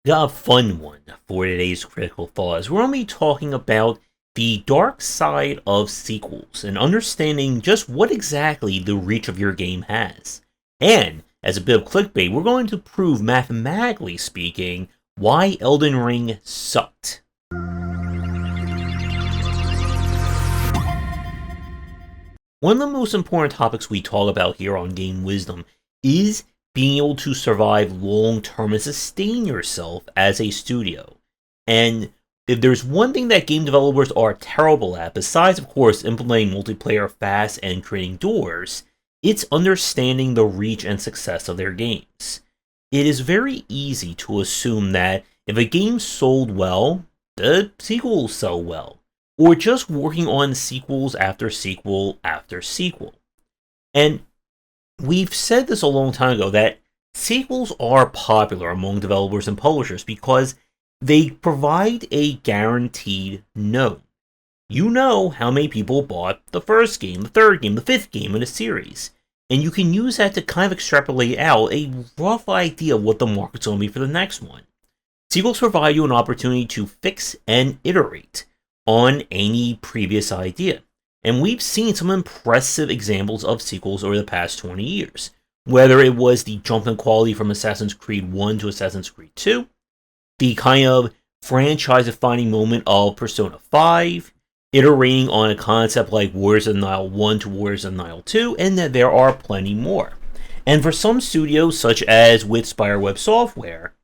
Got a fun one for today's Critical Thoughts. We're going to be talking about the dark side of sequels and understanding just what exactly the reach of your game has. And, as a bit of clickbait, we're going to prove, mathematically speaking, why Elden Ring sucked. One of the most important topics we talk about here on Game Wisdom is being able to survive long-term and sustain yourself as a studio. And if there's one thing that game developers are terrible at, besides of course implementing multiplayer fast and creating doors, it's understanding the reach and success of their games. It is very easy to assume that if a game sold well, the sequel will sell well, or just working on sequels after sequel after sequel. And we've said this a long time ago that sequels are popular among developers and publishers because they provide a guaranteed known. You know how many people bought the first game, the third game, the fifth game in a series, and you can use that to kind of extrapolate out a rough idea of what the market's going to be for the next one. Sequels provide you an opportunity to fix and iterate on any previous idea. And we've seen some impressive examples of sequels over the past 20 years. Whether it was the jump in quality from Assassin's Creed 1 to Assassin's Creed 2, the kind of franchise-defining moment of Persona 5, iterating on a concept like Warriors of the Nile 1 to Warriors of the Nile 2, and that there are plenty more. And for some studios, such as with Spireweb Software,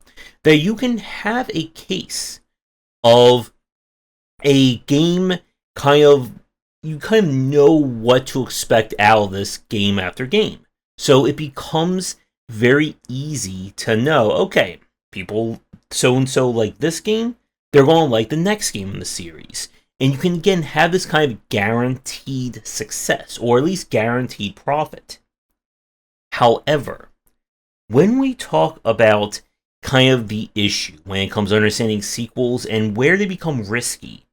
that you can have a case of a game you kind of know what to expect out of this game after game. So it becomes very easy to know, okay, people so-and-so like this game, they're going to like the next game in the series. And you can, again, have this kind of guaranteed success, or at least guaranteed profit. However, when we talk about kind of the issue when it comes to understanding sequels and where they become risky,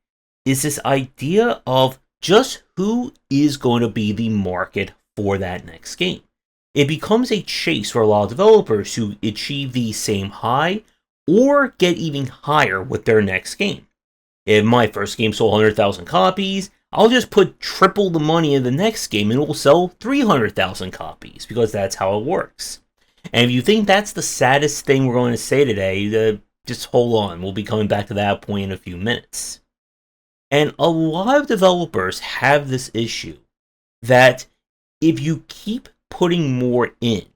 is this idea of just who is going to be the market for that next game. It becomes a chase for a lot of developers to achieve the same high or get even higher with their next game. If my first game sold 100,000 copies, I'll just put triple the money in the next game and it will sell 300,000 copies because that's how it works. And if you think that's the saddest thing we're going to say today, just hold on. We'll be coming back to that point in a few minutes. And a lot of developers have this issue that if you keep putting more in,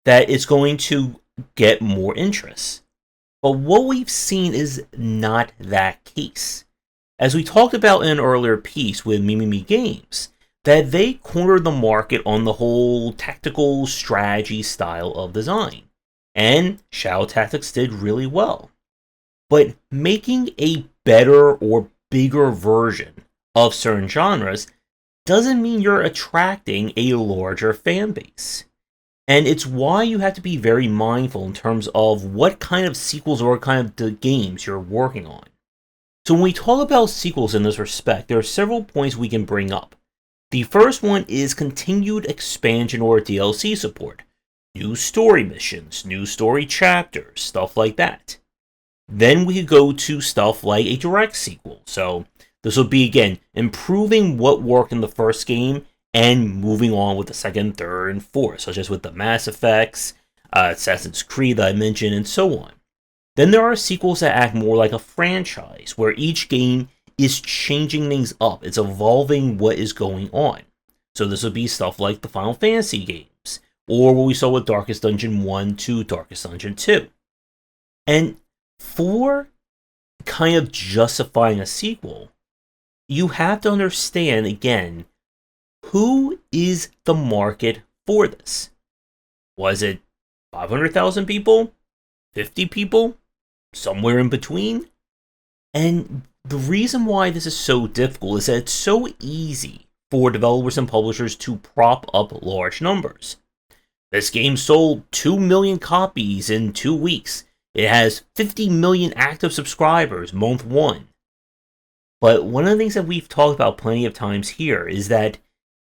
that it's going to get more interest. But what we've seen is not that case. As we talked about in an earlier piece with Mimimi Games, that they cornered the market on the whole tactical strategy style of design. And Shadow Tactics did really well. But making a better or bigger version of certain genres doesn't mean you're attracting a larger fan base. And it's why you have to be very mindful in terms of what kind of sequels or what kind of the games you're working on. So when we talk about sequels in this respect, there are several points we can bring up. The first one is continued expansion or DLC support. New story missions, new story chapters, stuff like that. Then we could go to stuff like a direct sequel. So this will be, again, improving what worked in the first game and moving on with the second, third, and fourth, such as with the Mass Effects, Assassin's Creed that I mentioned, and so on. Then there are sequels that act more like a franchise, where each game is changing things up. It's evolving what is going on. So this would be stuff like the Final Fantasy games, or what we saw with Darkest Dungeon 1 to Darkest Dungeon 2. And for kind of justifying a sequel, you have to understand, again, who is the market for this? Was it 500,000 people? 50 people? Somewhere in between? And the reason why this is so difficult is that it's so easy for developers and publishers to prop up large numbers. This game sold 2 million copies in 2 weeks. It has 50 million active subscribers month 1. But one of the things that we've talked about plenty of times here is that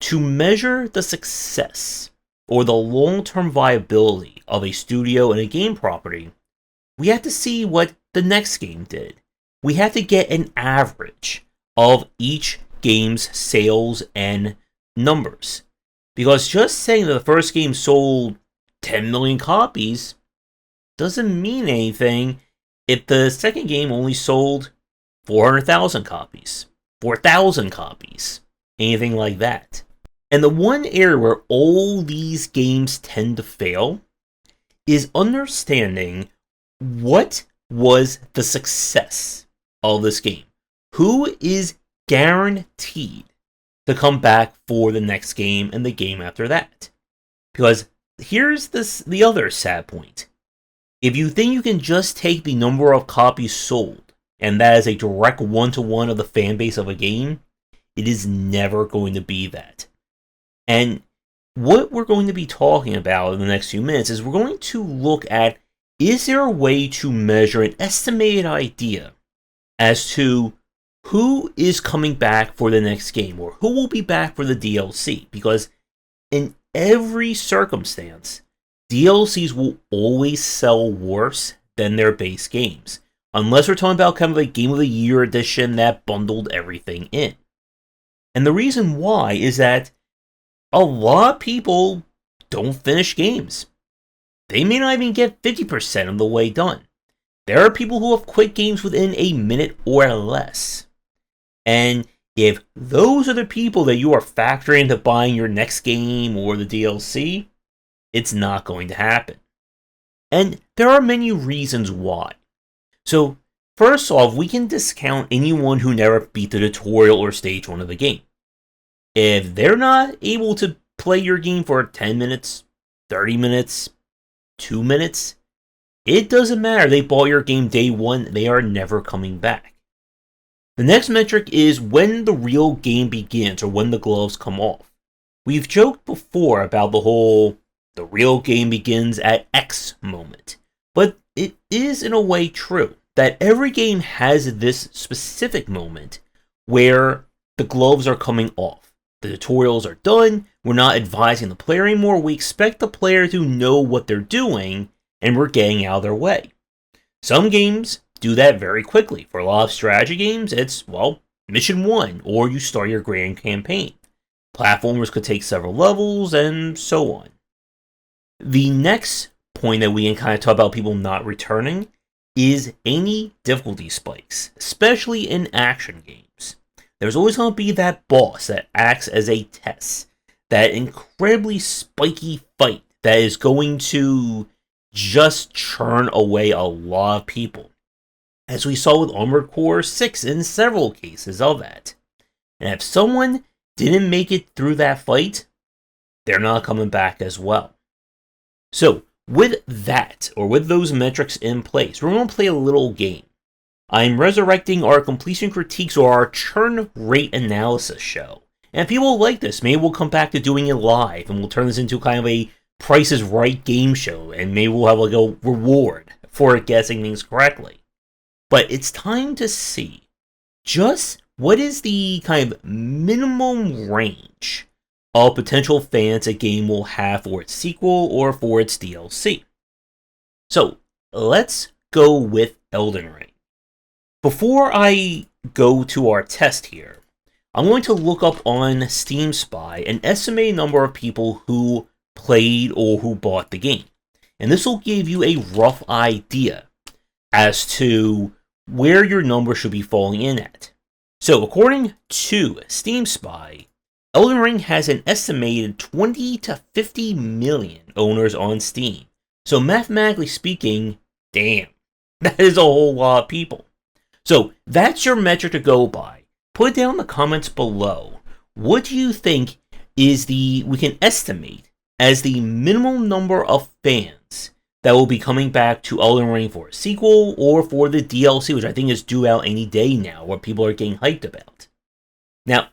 to measure the success or the long-term viability of a studio and a game property, we have to see what the next game did. We have to get an average of each game's sales and numbers. Because just saying that the first game sold 10 million copies doesn't mean anything if the second game only sold 400,000 copies, 4,000 copies, anything like that. And the one area where all these games tend to fail is understanding what was the success of this game. Who is guaranteed to come back for the next game and the game after that? Because here's the other sad point. If you think you can just take the number of copies sold, and that is a direct one-to-one of the fan base of a game, it is never going to be that. And what we're going to be talking about in the next few minutes is we're going to look at, is there a way to measure an estimated idea as to who is coming back for the next game, or who will be back for the DLC? Because in every circumstance, DLCs will always sell worse than their base games. Unless we're talking about kind of a Game of the Year edition that bundled everything in. And the reason why is that a lot of people don't finish games. They may not even get 50% of the way done. There are people who have quit games within a minute or less. And if those are the people that you are factoring into buying your next game or the DLC, it's not going to happen. And there are many reasons why. So, first off, we can discount anyone who never beat the tutorial or stage 1 of the game. If they're not able to play your game for 10 minutes, 30 minutes, 2 minutes, it doesn't matter. They bought your game day 1, they are never coming back. The next metric is when the real game begins, or when the gloves come off. We've joked before about the real game begins at X moment. But it is in a way true that every game has this specific moment where the gloves are coming off. The tutorials are done, we're not advising the player anymore, we expect the player to know what they're doing, and we're getting out of their way. Some games do that very quickly. For a lot of strategy games, it's, mission 1, or you start your grand campaign. Platformers could take several levels, and so on. The next point that we can kind of talk about people not returning is any difficulty spikes, especially in action games. There's always going to be that boss that acts as a test, that incredibly spiky fight that is going to just churn away a lot of people, as we saw with Armored Core 6 in several cases of that. And if someone didn't make it through that fight, they're not coming back as well. So, with that, or with those metrics in place, we're going to play a little game. I'm resurrecting our completion critiques or our churn rate analysis show. And if people like this, maybe we'll come back to doing it live, and we'll turn this into kind of a Price is Right game show, and maybe we'll have like a reward for guessing things correctly. But it's time to see just what is the kind of minimum range of potential fans a game will have for its sequel or for its DLC. So, let's go with Elden Ring. Before I go to our test here, I'm going to look up on Steam Spy an estimated number of people who played or who bought the game. And this will give you a rough idea as to where your number should be falling in at. So, according to Steam Spy, Elden Ring has an estimated 20 to 50 million owners on Steam. So mathematically speaking, damn, that is a whole lot of people. So that's your metric to go by. Put it down in the comments below. What do you think is we can estimate as the minimum number of fans that will be coming back to Elden Ring for a sequel or for the DLC, which I think is due out any day now, what people are getting hyped about. Now,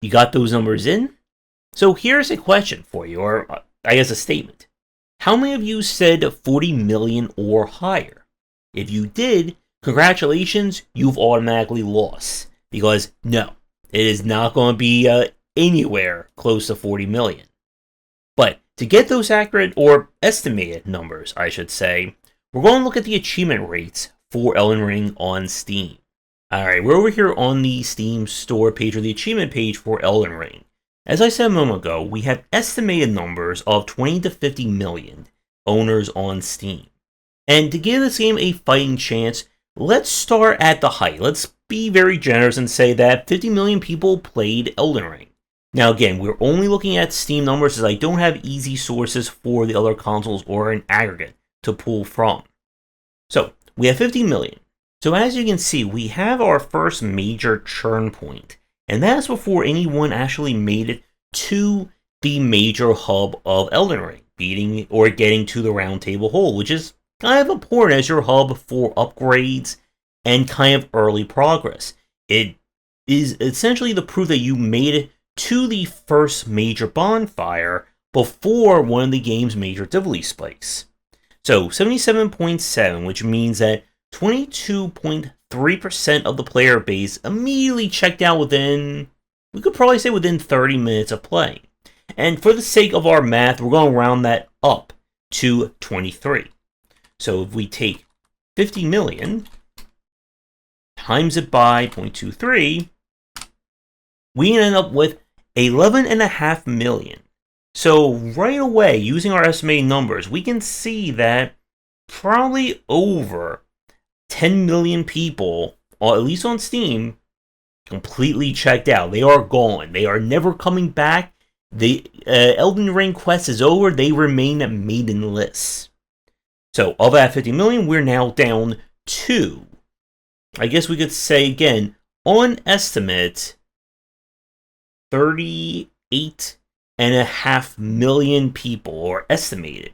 you got those numbers in? So here's a question for you, or I guess a statement. How many of you said 40 million or higher? If you did, congratulations, you've automatically lost. Because no, it is not going to be anywhere close to 40 million. But to get those accurate, or estimated numbers, I should say, we're going to look at the achievement rates for Elden Ring on Steam. Alright, we're over here on the Steam store page, or the achievement page for Elden Ring. As I said a moment ago, we have estimated numbers of 20 to 50 million owners on Steam. And to give this game a fighting chance, let's start at the height. Let's be very generous and say that 50 million people played Elden Ring. Now again, we're only looking at Steam numbers as I don't have easy sources for the other consoles or an aggregate to pull from. So, we have 50 million. So as you can see, we have our first major churn point. And that's before anyone actually made it to the major hub of Elden Ring, beating or getting to the Round Table Hole, which is kind of important as your hub for upgrades and kind of early progress. It is essentially the proof that you made it to the first major bonfire before one of the game's major difficulty spikes. So 77.7, which means that 22.3% of the player base immediately checked out within, we could probably say within 30 minutes of play. And for the sake of our math, we're going to round that up to 23. So if we take 50 million, times it by 0.23, we end up with 11.5 million. So right away, using our estimated numbers, we can see that probably over 10 million people, or at least on Steam, completely checked out. They are gone. They are never coming back. The Elden Ring quest is over. They remain maidenless. So of that 50 million, we're now down to, I guess we could say again, on estimate, 38.5 million people, or estimated,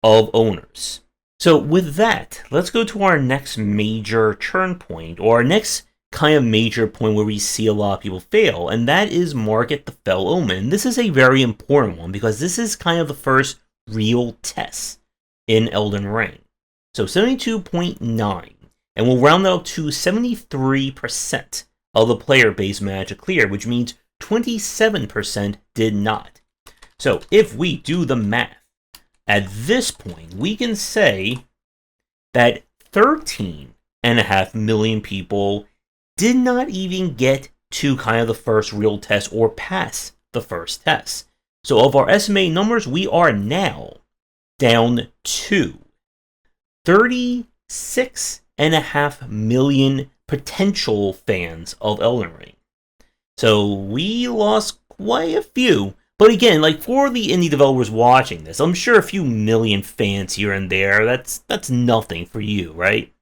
of owners. So with that, let's go to our next major churn point, or our next kind of major point where we see a lot of people fail, and that is Market the Fell Omen. This is a very important one because this is kind of the first real test in Elden Ring. So 72.9, and we'll round that up to 73% of the player base managed to clear, which means 27% did not. So if we do the math, at this point, we can say that 13.5 million people did not even get to kind of the first real test or pass the first test. So of our estimated numbers, we are now down to 36.5 million potential fans of Elden Ring. So we lost quite a few. But again, like for the indie developers watching this, I'm sure a few million fans here and there, that's nothing for you, right?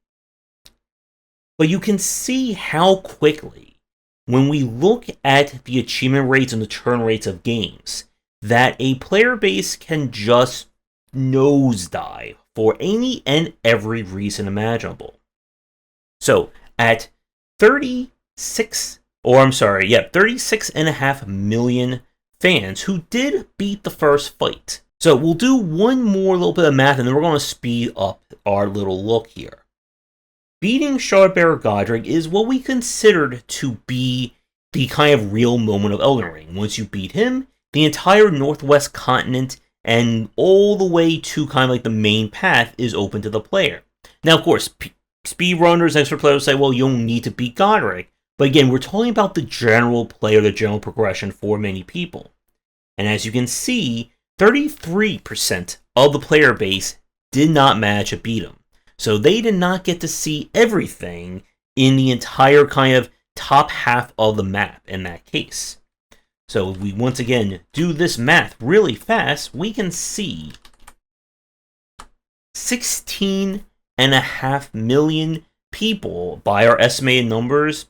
But you can see how quickly, when we look at the achievement rates and the churn rates of games, that a player base can just nosedive for any and every reason imaginable. So at 36.5 million fans who did beat the first fight. So we'll do one more little bit of math and then we're going to speed up our little look here. Beating Shardbearer Godric is what we considered to be the kind of real moment of Elden Ring. Once you beat him, the entire northwest continent and all the way to kind of like the main path is open to the player. Now of course, speedrunners, expert players say, well, you don't need to beat Godric. But again, we're talking about the general play or the general progression for many people. And as you can see, 33% of the player base did not manage to beat him. So they did not get to see everything in the entire kind of top half of the map in that case. So if we once again do this math really fast, we can see 16.5 million people, by our estimated numbers,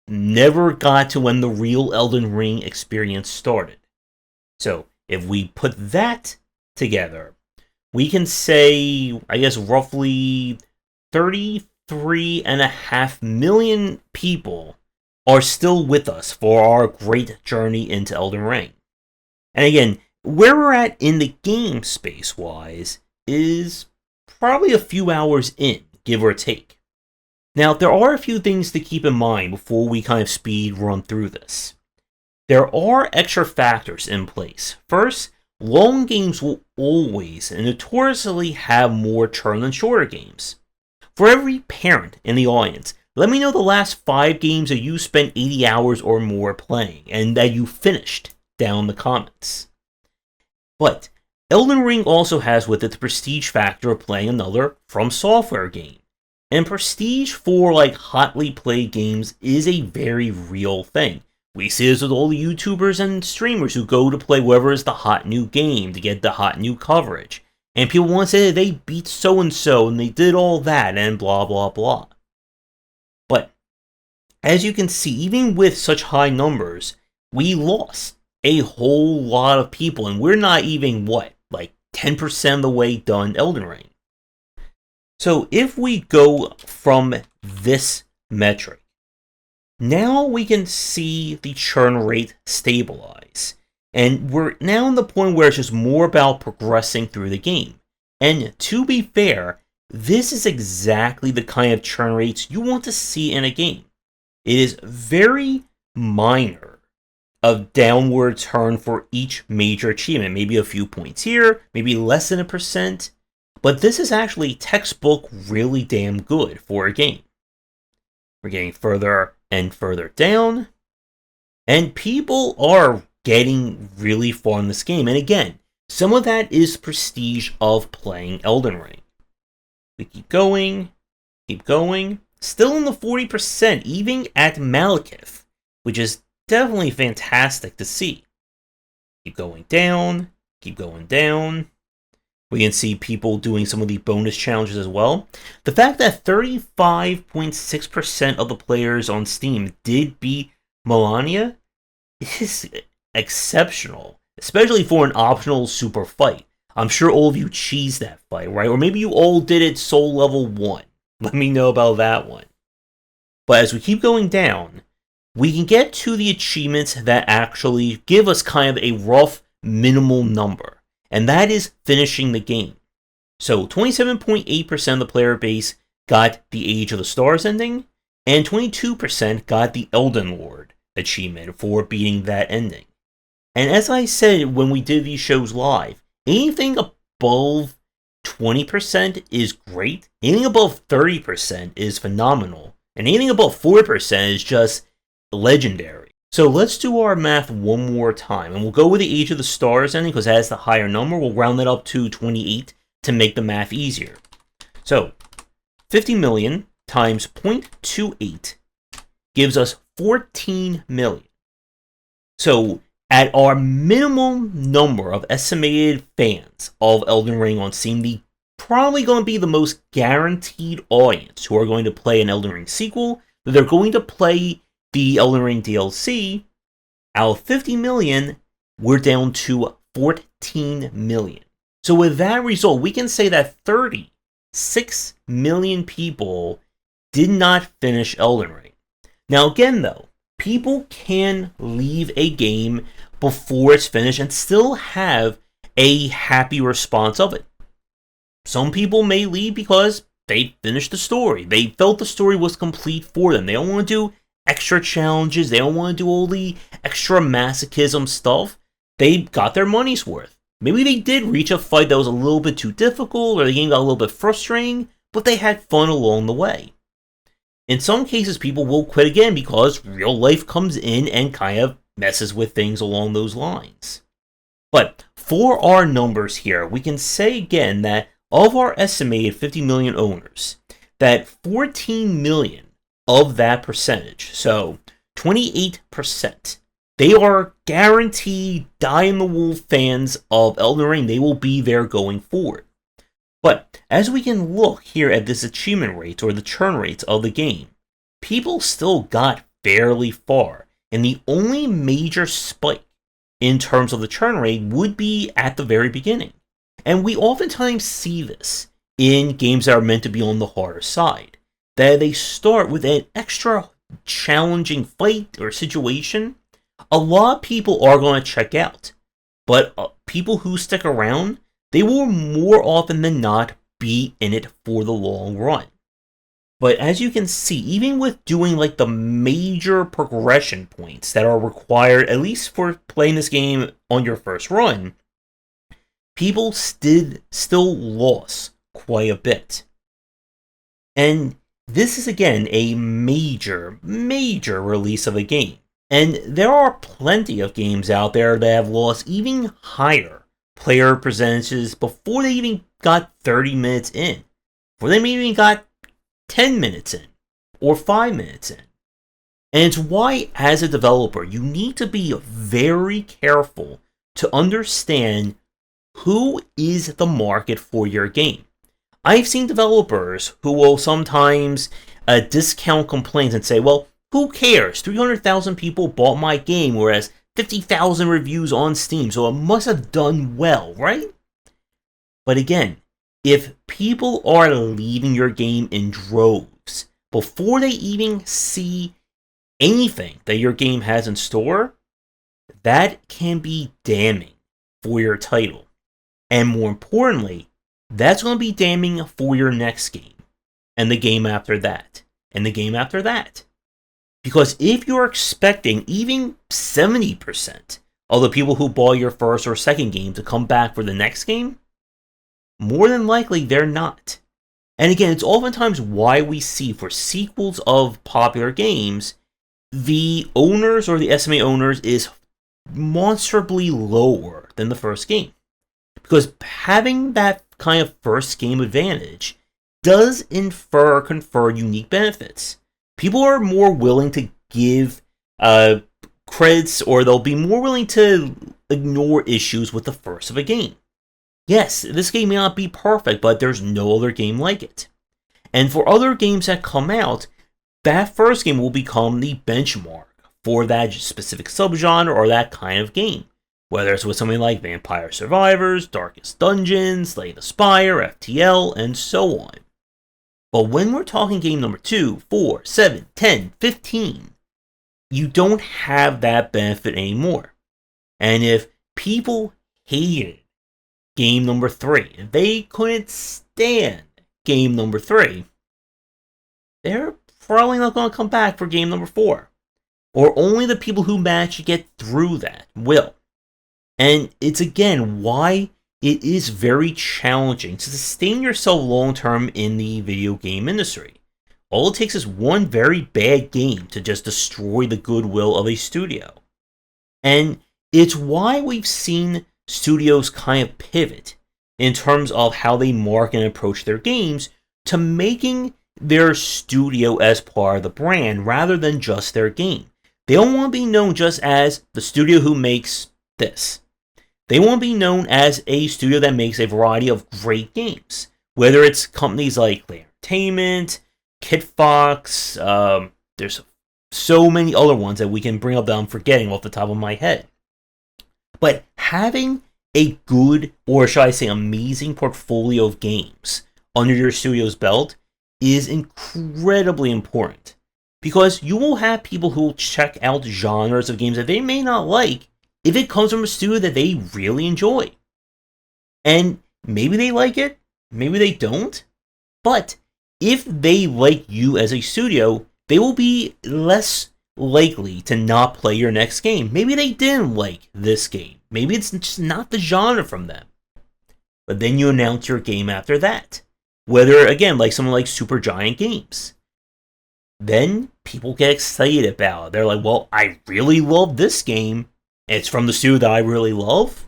never got to when the real Elden Ring experience started. So if we put that together, we can say, I guess, roughly 33.5 million people are still with us for our great journey into Elden Ring. And again, where we're at in the game space-wise is probably a few hours in, give or take. Now, there are a few things to keep in mind before we kind of speed run through this. There are extra factors in place. First, long games will always and notoriously have more churn than shorter games. For every parent in the audience, let me know the last 5 games that you spent 80 hours or more playing and that you finished down in the comments. But Elden Ring also has with it the prestige factor of playing another From Software game. And prestige for hotly played games is a very real thing. We see this with all the YouTubers and streamers who go to play whatever is the hot new game to get the hot new coverage. And people want to say that they beat so-and-so and they did all that and blah blah blah. But as you can see, even with such high numbers, we lost a whole lot of people, and we're not even, 10% of the way done Elden Ring. So if we go from this metric, now we can see the churn rate stabilize. And we're now in the point where it's just more about progressing through the game. And to be fair, this is exactly the kind of churn rates you want to see in a game. It is very minor of downward turn for each major achievement. Maybe a few points here, maybe less than 1%. But this is actually textbook really damn good for a game. We're getting further and further down. And people are getting really far in this game. And again, some of that is prestige of playing Elden Ring. We keep going. Still in the 40%, even at Malekith, which is definitely fantastic to see. Keep going down. We can see people doing some of the bonus challenges as well. The fact that 35.6% of the players on Steam did beat Melania is exceptional, especially for an optional super fight. I'm sure all of you cheesed that fight, right? Or maybe you all did it soul level 1. Let me know about that one. But as we keep going down, we can get to the achievements that actually give us kind of a rough minimal number. And that is finishing the game. So 27.8% of the player base got the Age of the Stars ending, and 22% got the Elden Lord achievement for beating that ending. And as I said when we did these shows live, anything above 20% is great, anything above 30% is phenomenal, and anything above 4% is just legendary. So let's do our math one more time, and we'll go with the Age of the Stars ending because that has the higher number. We'll round it up to 28 to make the math easier. So 50 million times 0.28 gives us 14 million. So at our minimum number of estimated fans of Elden Ring on Steam, the probably going to be the most guaranteed audience who are going to play an Elden Ring sequel, that they're going to play the Elden Ring DLC, out of 50 million, we're down to 14 million. So with that result, we can say that 36 million people did not finish Elden Ring. Now again though, people can leave a game before it's finished and still have a happy response of it. Some people may leave because they finished the story. They felt the story was complete for them. They don't want to do extra challenges. They don't want to do all the extra masochism stuff. They got their money's worth. Maybe they did reach a fight that was a little bit too difficult, or the game got a little bit frustrating, but they had fun along the way. In some cases, people will quit again because real life comes in and kind of messes with things along those lines. But for our numbers here, we can say again that of our estimated 50 million owners, that 14 million of that percentage, so 28%, they are guaranteed die-in-the-wool fans of Elden Ring. They will be there going forward. But as we can look here at this achievement rate or the churn rates of the game, people still got fairly far, and the only major spike in terms of the churn rate would be at the very beginning. And we oftentimes see this in games that are meant to be on the harder side, that they start with an extra challenging fight or situation. A lot of people are going to check out, but people who stick around, they will more often than not be in it for the long run. But as you can see, even with doing like the major progression points that are required, at least for playing this game on your first run, people still lost quite a bit. And this is again a major release of a game. And there are plenty of games out there that have lost even higher player percentages before they even got 30 minutes in. Before they maybe even got 10 minutes in. Or 5 minutes in. And it's why, as a developer, you need to be very careful to understand who is the market for your game. I've seen developers who will sometimes discount complaints and say, well, who cares? 300,000 people bought my game, whereas 50,000 reviews on Steam, so it must have done well, right? But again, if people are leaving your game in droves before they even see anything that your game has in store, that can be damning for your title. And more importantly, that's going to be damning for your next game, and the game after that, and the game after that. Because if you're expecting even 70% of the people who bought your first or second game to come back for the next game, more than likely they're not. And again, it's oftentimes why we see for sequels of popular games, the owners or the estimate owners is monstrably lower than the first game. Because having that kind of first game advantage does confer unique benefits. People are more willing to give credits, or they'll be more willing to ignore issues with the first of a game. Yes, this game may not be perfect, but there's no other game like it. And for other games that come out, that first game will become the benchmark for that specific subgenre or that kind of game. Whether it's with something like Vampire Survivors, Darkest Dungeons, Slay the Spire, FTL, and so on. But when we're talking game number 2, 4, 7, 10, 15, you don't have that benefit anymore. And if people hated game number 3, if they couldn't stand game number 3, they're probably not going to come back for game number 4. Or only the people who manage to get through that will. And it's again why it is very challenging to sustain yourself long term in the video game industry. All it takes is one very bad game to just destroy the goodwill of a studio. And it's why we've seen studios kind of pivot in terms of how they market and approach their games to making their studio as part of the brand rather than just their game. They don't want to be known just as the studio who makes this. They want to be known as a studio that makes a variety of great games. Whether it's companies like Play Entertainment, Kitfox, there's so many other ones that we can bring up that I'm forgetting off the top of my head. But having a good, or should I say amazing portfolio of games under your studio's belt is incredibly important. Because you will have people who will check out genres of games that they may not like if it comes from a studio that they really enjoy. And maybe they like it, maybe they don't. But if they like you as a studio, they will be less likely to not play your next game. Maybe they didn't like this game. Maybe it's just not the genre from them. But then you announce your game after that. Whether, again, like someone like Supergiant Games. Then people get excited about it. They're like, well, I really love this game. It's from the studio that I really love.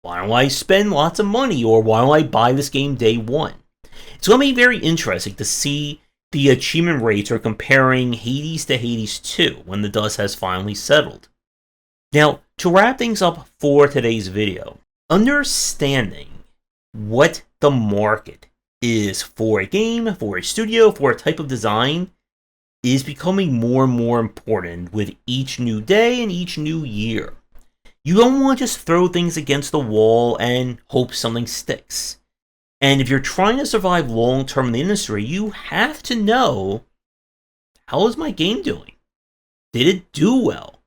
Why don't I spend lots of money, or why don't I buy this game day one? It's going to be very interesting to see the achievement rates are comparing Hades to Hades 2 when the dust has finally settled. Now, to wrap things up for today's video, understanding what the market is for a game, for a studio, for a type of design is becoming more and more important with each new day and each new year. You don't want to just throw things against the wall and hope something sticks. And if you're trying to survive long term in the industry, you have to know, how is my game doing? Did it do well?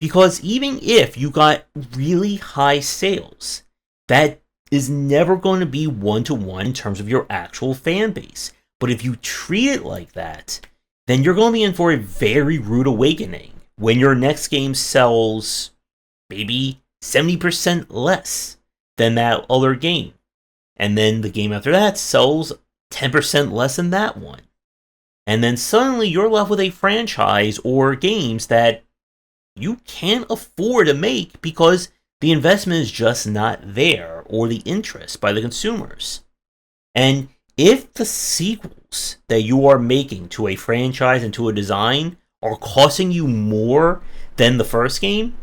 Because even if you got really high sales, that is never going to be one-to-one in terms of your actual fan base. But if you treat it like that, then you're going to be in for a very rude awakening when your next game sells maybe 70% less than that other game. And then the game after that sells 10% less than that one. And then suddenly you're left with a franchise or games that you can't afford to make because the investment is just not there, or the interest by the consumers. And if the sequels that you are making to a franchise and to a design are costing you more than the first game,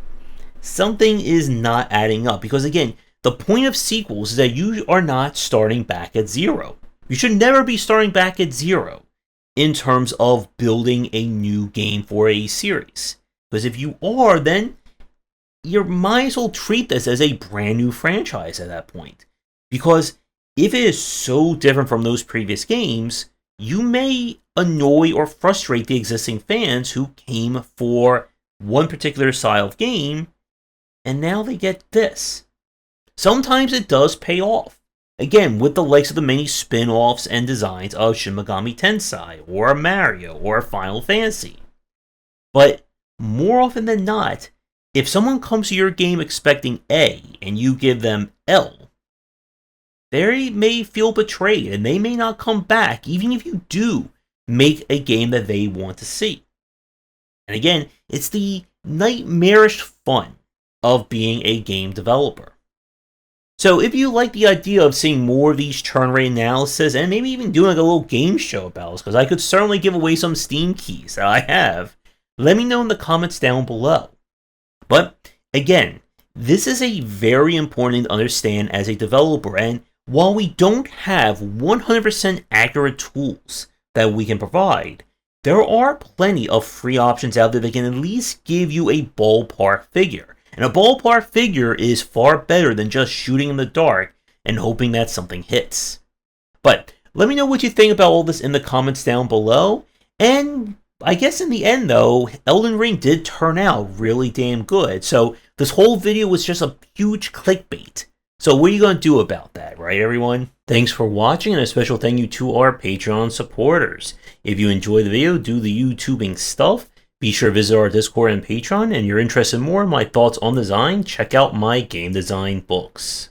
something is not adding up. Because again, the point of sequels is that you are not starting back at zero. You should never be starting back at zero in terms of building a new game for a series. Because if you are, then you might as well treat this as a brand new franchise at that point. Because if it is so different from those previous games, you may annoy or frustrate the existing fans who came for one particular style of game, and now they get this. Sometimes it does pay off. Again, with the likes of the many spin-offs and designs of Shin Megami Tensei, or Mario, or Final Fantasy. But more often than not, if someone comes to your game expecting A and you give them L, they may feel betrayed and they may not come back even if you do make a game that they want to see. And again, it's the nightmarish fun of being a game developer. So if you like the idea of seeing more of these churn rate analysis and maybe even doing like a little game show about this, because I could certainly give away some Steam keys that I have, let me know in the comments down below. But again, this is a very important thing to understand as a developer, and while we don't have 100% accurate tools that we can provide, there are plenty of free options out there that can at least give you a ballpark figure. And a ballpark figure is far better than just shooting in the dark and hoping that something hits. But let me know what you think about all this in the comments down below. And I guess in the end though, Elden Ring did turn out really damn good. So this whole video was just a huge clickbait. So what are you going to do about that, right everyone? Thanks for watching, and a special thank you to our Patreon supporters. If you enjoyed the video, do the YouTubing stuff, be sure to visit our Discord and Patreon, and you're interested in more in my thoughts on design, check out my game design books.